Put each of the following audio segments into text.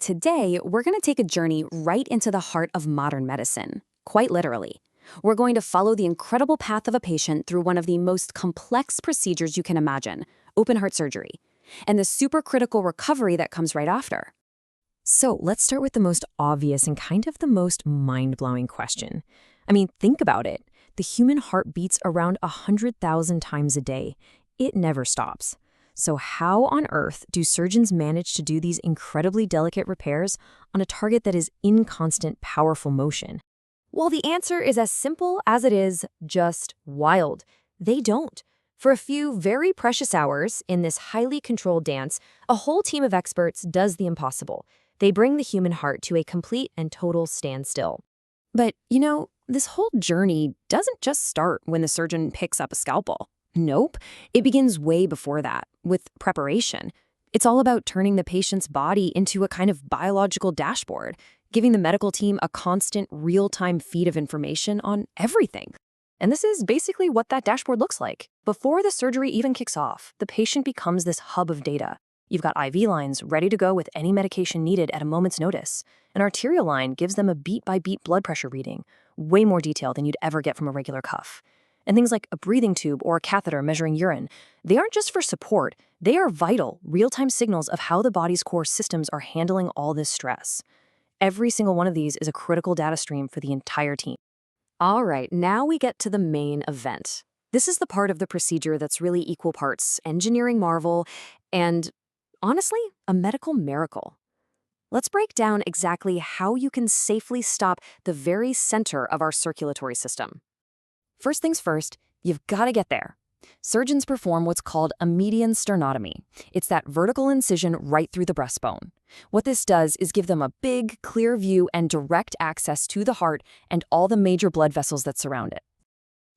today we're going to take a journey right into the heart of modern medicine, quite literally. We're going to follow the incredible path of a patient through one of the most complex procedures you can imagine, open heart surgery, and the supercritical recovery that comes right after. So let's start with the most obvious and kind of the most mind-blowing question. I mean, think about it. The human heart beats around 100,000 times a day. It never stops. So how on earth do surgeons manage to do these incredibly delicate repairs on a target that is in constant, powerful motion? Well, the answer is as simple as it is just wild. They don't. For a few very precious hours in this highly controlled dance, a whole team of experts does the impossible. They bring the human heart to a complete and total standstill. But, this whole journey doesn't just start when the surgeon picks up a scalpel. Nope, it begins way before that, with preparation. It's all about turning the patient's body into a kind of biological dashboard, giving the medical team a constant, real-time feed of information on everything. And this is basically what that dashboard looks like. Before the surgery even kicks off, the patient becomes this hub of data. You've got IV lines ready to go with any medication needed at a moment's notice. An arterial line gives them a beat-by-beat blood pressure reading, way more detail than you'd ever get from a regular cuff. And things like a breathing tube or a catheter measuring urine, they aren't just for support, they are vital, real-time signals of how the body's core systems are handling all this stress. Every single one of these is a critical data stream for the entire team. All right, now we get to the main event. This is the part of the procedure that's really equal parts engineering marvel and, honestly, a medical miracle. Let's break down exactly how you can safely stop the very center of our circulatory system. First things first, you've got to get there. Surgeons perform what's called a median sternotomy. It's that vertical incision right through the breastbone. What this does is give them a big, clear view and direct access to the heart and all the major blood vessels that surround it.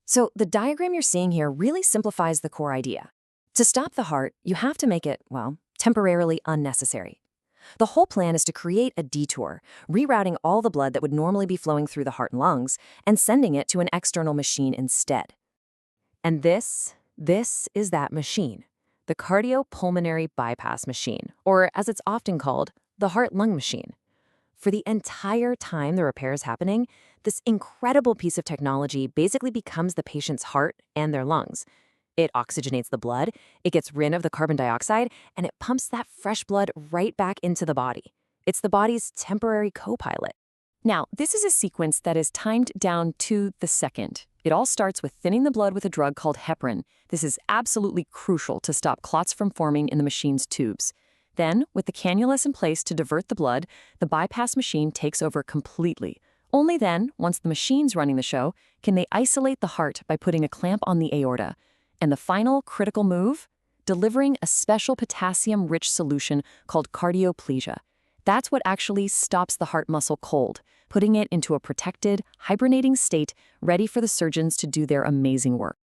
So the diagram you're seeing here really simplifies the core idea. To stop the heart, you have to make it, well, temporarily unnecessary. The whole plan is to create a detour, rerouting all the blood that would normally be flowing through the heart and lungs and sending it to an external machine instead. And this is that machine, the cardiopulmonary bypass machine, or as it's often called, the heart-lung machine. For the entire time the repair is happening, this incredible piece of technology basically becomes the patient's heart and their lungs. It oxygenates the blood, it gets rid of the carbon dioxide, and it pumps that fresh blood right back into the body. It's the body's temporary co-pilot. Now, this is a sequence that is timed down to the second. It all starts with thinning the blood with a drug called heparin. This is absolutely crucial to stop clots from forming in the machine's tubes. Then, with the cannulas in place to divert the blood, the bypass machine takes over completely. Only then, once the machine's running the show, can they isolate the heart by putting a clamp on the aorta. And the final critical move? Delivering a special potassium-rich solution called cardioplegia. That's what actually stops the heart muscle cold, putting it into a protected, hibernating state ready for the surgeons to do their amazing work.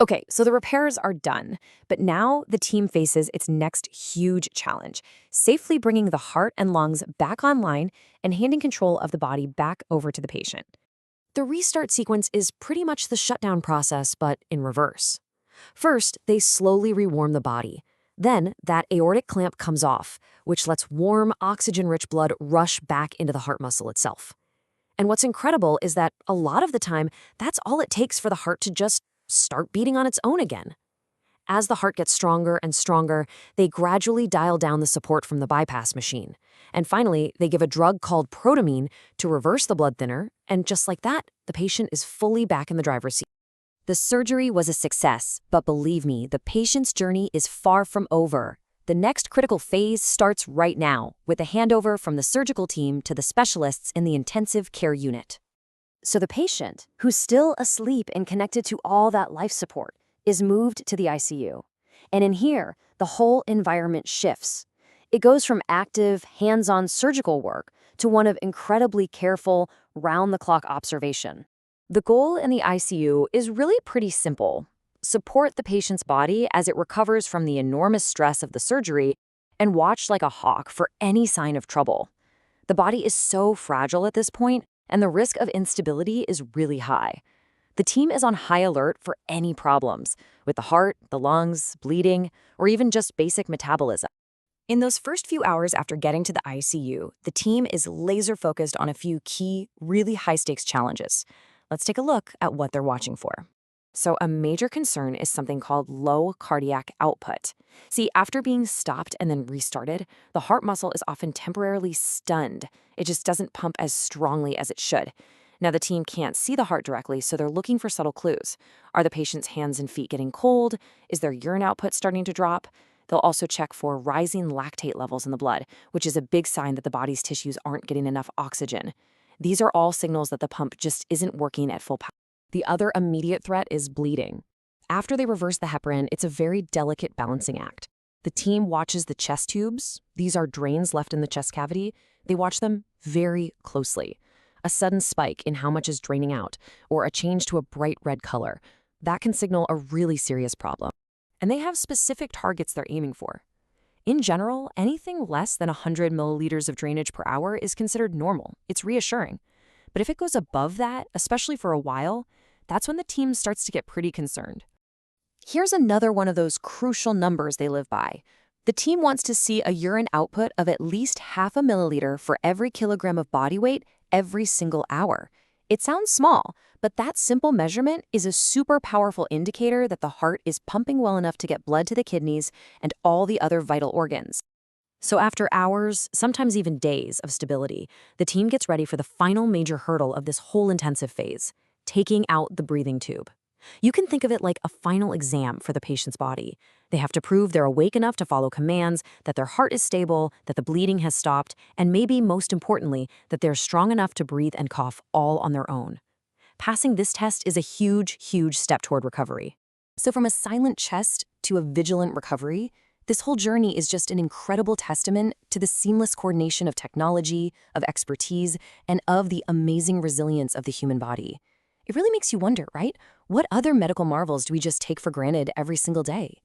Okay, so the repairs are done, but now the team faces its next huge challenge, safely bringing the heart and lungs back online and handing control of the body back over to the patient. The restart sequence is pretty much the shutdown process, but in reverse. First, they slowly rewarm the body. Then, that aortic clamp comes off, which lets warm, oxygen-rich blood rush back into the heart muscle itself. And what's incredible is that a lot of the time, that's all it takes for the heart to just start beating on its own again. As the heart gets stronger and stronger, they gradually dial down the support from the bypass machine. And finally, they give a drug called protamine to reverse the blood thinner, and just like that, the patient is fully back in the driver's seat. The surgery was a success, but believe me, the patient's journey is far from over. The next critical phase starts right now, with a handover from the surgical team to the specialists in the intensive care unit. So the patient, who's still asleep and connected to all that life support, is moved to the ICU. And in here, the whole environment shifts. It goes from active, hands-on surgical work to one of incredibly careful, round-the-clock observation. The goal in the ICU is really pretty simple. Support the patient's body as it recovers from the enormous stress of the surgery and watch like a hawk for any sign of trouble. The body is so fragile at this point, and the risk of instability is really high. The team is on high alert for any problems, with the heart, the lungs, bleeding, or even just basic metabolism. In those first few hours after getting to the ICU, the team is laser-focused on a few key, really high-stakes challenges. Let's take a look at what they're watching for. So a major concern is something called low cardiac output. See, after being stopped and then restarted, the heart muscle is often temporarily stunned. It just doesn't pump as strongly as it should. Now, the team can't see the heart directly, so they're looking for subtle clues. Are the patient's hands and feet getting cold? Is their urine output starting to drop? They'll also check for rising lactate levels in the blood, which is a big sign that the body's tissues aren't getting enough oxygen. These are all signals that the pump just isn't working at full power. The other immediate threat is bleeding. After they reverse the heparin, it's a very delicate balancing act. The team watches the chest tubes. These are drains left in the chest cavity. They watch them very closely. A sudden spike in how much is draining out, or a change to a bright red color, that can signal a really serious problem. And they have specific targets they're aiming for. In general, anything less than 100 milliliters of drainage per hour is considered normal. It's reassuring. But if it goes above that, especially for a while, that's when the team starts to get pretty concerned. Here's another one of those crucial numbers they live by. The team wants to see a urine output of at least 0.5 milliliter for every kilogram of body weight every single hour. It sounds small, but that simple measurement is a super powerful indicator that the heart is pumping well enough to get blood to the kidneys and all the other vital organs. So after hours, sometimes even days of stability, the team gets ready for the final major hurdle of this whole intensive phase, taking out the breathing tube. You can think of it like a final exam for the patient's body. They have to prove they're awake enough to follow commands, that their heart is stable, that the bleeding has stopped, and maybe most importantly, that they're strong enough to breathe and cough all on their own. Passing this test is a huge, huge step toward recovery. So from a silent chest to a vigilant recovery, this whole journey is just an incredible testament to the seamless coordination of technology, of expertise, and of the amazing resilience of the human body. It really makes you wonder, right? What other medical marvels do we just take for granted every single day?